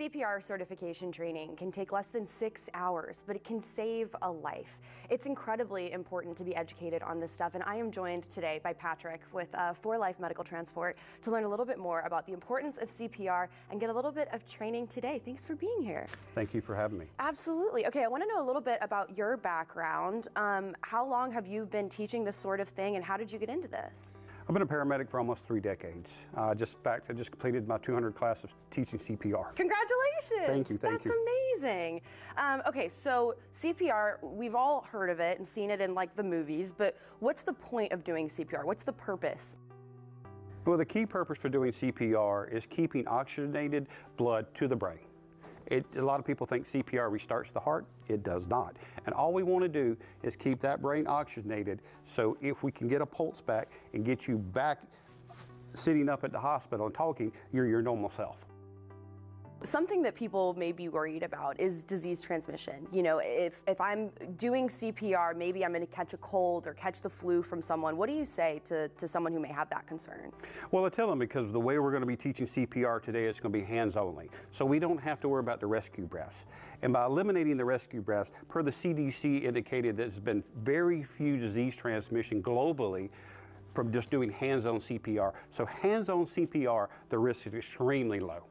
CPR certification training can take less than 6 hours, but it can save a life. It's incredibly important to be educated on this stuff, and I am joined today by Patrick with For Life Medical Transport to learn a little bit more about the importance of CPR and get a little bit of training today. Thanks for being here. Thank you for having me. Absolutely. Okay, I want to know a little bit about your background. How long have you been teaching this sort of thing, and how did you get into this? I've been a paramedic for almost 3 decades. I just completed my 200 class of teaching CPR. Congratulations! Thank you, thank you. That's amazing. Okay, so CPR, we've all heard of it and seen it in like the movies, but what's the point of doing CPR? What's the purpose? Well, the key purpose for doing CPR is keeping oxygenated blood to the brain. A lot of people think CPR restarts the heart. It does not. And all we want to do is keep that brain oxygenated, so if we can get a pulse back and get you back sitting up at the hospital and talking, you're your normal self. Something that people may be worried about is disease transmission. You know, if I'm doing CPR, maybe I'm going to catch a cold or catch the flu from someone. What do you say to someone who may have that concern? Well, I tell them, because the way we're going to be teaching CPR today is going to be hands only. So we don't have to worry about the rescue breaths. And by eliminating the rescue breaths, per the CDC indicated there's been very few disease transmission globally from just doing hands-on CPR. So hands-on CPR, the risk is extremely low.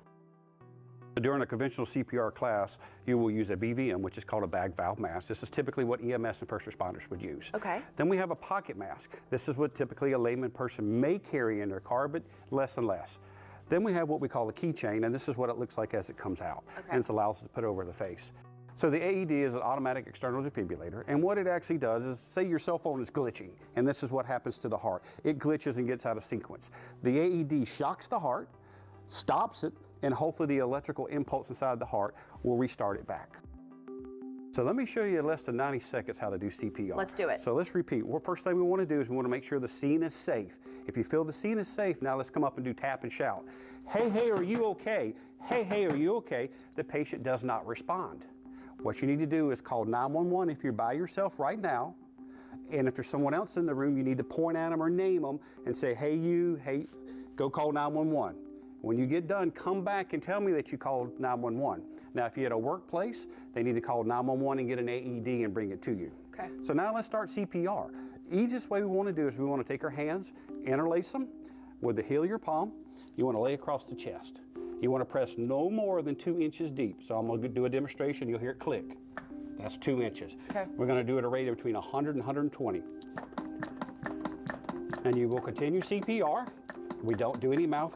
During a conventional CPR class, you will use a BVM, which is called a bag valve mask. This is typically what EMS and first responders would use. Okay. Then we have a pocket mask. This is what typically a layman person may carry in their car, but less and less. Then we have what we call a keychain, and this is what it looks like as it comes out. Okay. And it allows us to put over the face. So the AED is an automatic external defibrillator, and what it actually does is, say your cell phone is glitching, and this is what happens to the heart. It glitches and gets out of sequence. The AED shocks the heart, stops it, and hopefully the electrical impulse inside the heart will restart it back. So let me show you in less than 90 seconds how to do CPR. Let's do it. So let's repeat. Well, first thing we want to do is we want to make sure the scene is safe. If you feel the scene is safe, now let's come up and do tap and shout. Hey, hey, are you okay? Hey, hey, are you okay? The patient does not respond. What you need to do is call 911 if you're by yourself right now. And if there's someone else in the room, you need to point at them or name them and say, hey, you, hey, go call 911. When you get done, come back and tell me that you called 911. Now, if you're at a workplace, they need to call 911 and get an AED and bring it to you. Okay. So now let's start CPR. Easiest way we want to do is we want to take our hands, interlace them with the heel of your palm. You want to lay across the chest. You want to press no more than 2 inches deep. So I'm going to do a demonstration. You'll hear it click. That's 2 inches. Okay. We're going to do it at a rate of between 100 and 120. And you will continue CPR. We don't do any mouth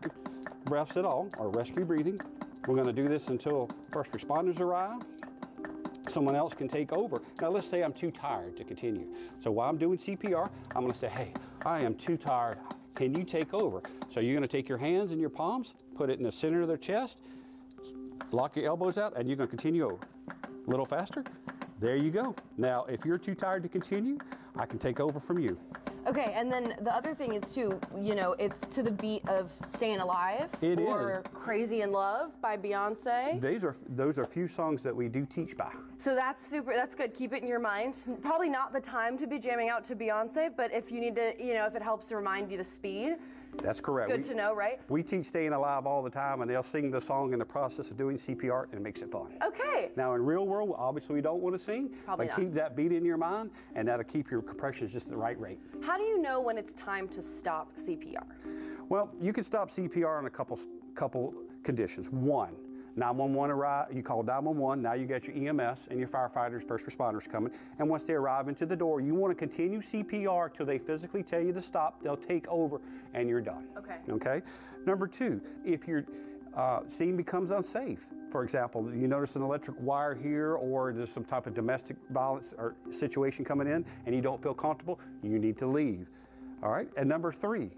breaths at all, or rescue breathing. We're going to do this until first responders arrive. Someone else can take over. Now let's say I'm too tired to continue. So while I'm doing CPR, I'm going to say, hey, I am too tired. Can you take over? So you're going to take your hands in your palms, put it in the center of their chest, lock your elbows out, and you're going to continue over. A little faster. There you go. Now, if you're too tired to continue, I can take over from you. Okay, and then the other thing is too, you know, it's to the beat of Staying Alive or Crazy in Love by Beyonce. Those are few songs that we do teach by. So that's good. Keep it in your mind. Probably not the time to be jamming out to Beyonce, but if you need to, you know, if it helps to remind you the speed. That's correct. Good to know, right? We teach Staying Alive all the time, and they'll sing the song in the process of doing CPR, and it makes it fun. Okay. Now, in real world, obviously we don't want to sing. Probably but not. Keep that beat in your mind, and that'll keep your compressions just at the right rate. How do you know when it's time to stop CPR? Well, you can stop CPR in a couple conditions. One, 911 arrive, you call 911, now you got your EMS and your firefighters, first responders coming, and once they arrive into the door, you want to continue CPR till they physically tell you to stop. They'll take over and you're done. Okay. Okay? Number two, if your scene becomes unsafe, for example, you notice an electric wire here, or there's some type of domestic violence or situation coming in and you don't feel comfortable, you need to leave. All right? And number three,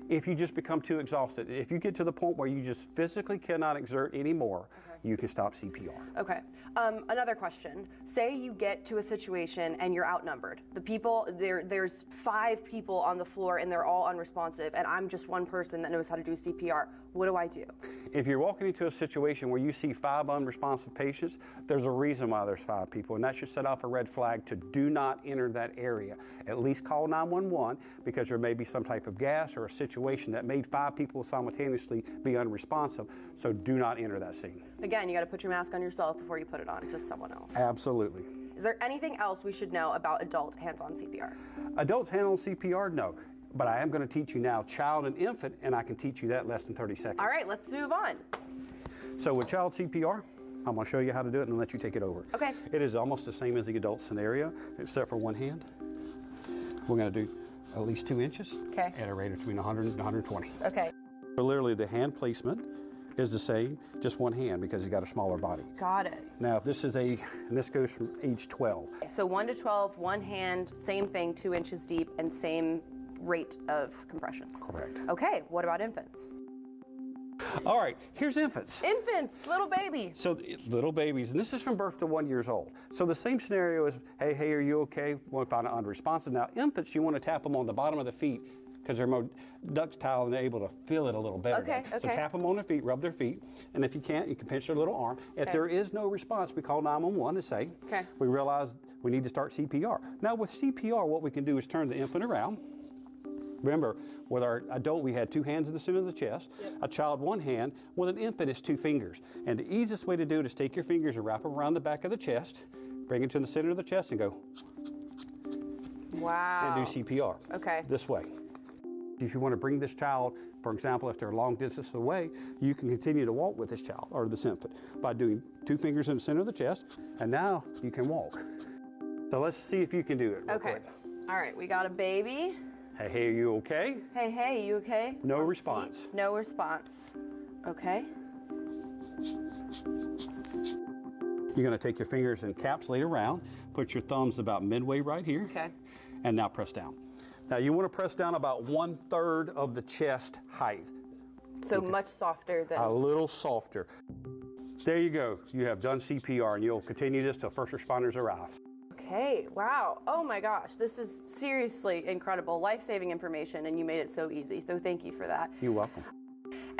if you just become too exhausted, if you get to the point where you just physically cannot exert anymore, you can stop CPR. Okay. Another question. Say you get to a situation and you're outnumbered. The people, there's 5 people on the floor and they're all unresponsive, and I'm just one person that knows how to do CPR. What do I do? If you're walking into a situation where you see 5 unresponsive patients, there's a reason why there's 5 people, and that should set off a red flag to do not enter that area. At least call 911 because there may be some type of gas or a situation that made 5 people simultaneously be unresponsive, so do not enter that scene. Again, you got to put your mask on yourself before you put it on to someone else. Absolutely. Is there anything else we should know about adult hands-on CPR? Adults handle CPR? No. But I am going to teach you now child and infant, and I can teach you that in less than 30 seconds. All right, let's move on. So with child CPR, I'm going to show you how to do it and let you take it over. Okay. It is almost the same as the adult scenario, except for one hand. We're going to do at least 2 inches Okay. at a rate of between 100 and 120. Okay. So literally the hand placement is the same, just one hand because you got a smaller body. Got it. Now this is and this goes from age 12. So 1 to 12, one hand, same thing, 2 inches deep, and same rate of compressions. Correct. Okay, what about infants? All right, here's infants. Infants, little baby. So little babies, and this is from birth to 1 year old. So the same scenario is, hey, are you okay? Want to find out unresponsive. Now infants, you want to tap them on the bottom of the feet because they're more ductile and they're able to feel it a little better. Okay, So okay. tap them on their feet, rub their feet, and if you can't, you can pinch their little arm. If there is no response, we call 911 and say, Okay. we realize we need to start CPR. Now with CPR, what we can do is turn the infant around. Remember, with our adult, we had 2 hands in the center of the chest, a child 1 hand, with an infant is 2 fingers. And the easiest way to do it is take your fingers and wrap them around the back of the chest, bring it to the center of the chest and go, Wow. and do CPR. Okay. This way. If you want to bring this child, for example, if they're a long distance away, you can continue to walk with this child or this infant by doing 2 fingers in the center of the chest, and now you can walk. So let's see if you can do it. Real Okay. quick. All right, we got a baby. Hey, are you okay? Hey, you okay? No On response. feet. No response. Okay. You're going to take your fingers and encapsulate around, put your thumbs about midway right here, Okay. and now press down. Now you want to press down about 1/3 of the chest height, So much softer than. a little softer. There you go. You have done CPR, and you'll continue this till first responders arrive. Okay, wow. Oh my gosh, this is seriously incredible, life-saving information, and you made it so easy. So thank you for that. You're welcome.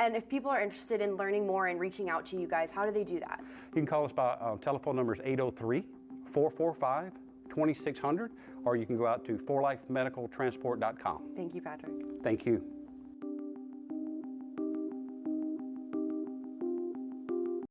And if people are interested in learning more and reaching out to you guys, how do they do that? You can call us by telephone numbers 803-445-2600, or you can go out to forlifemedicaltransport.com. Thank you, Patrick. Thank you.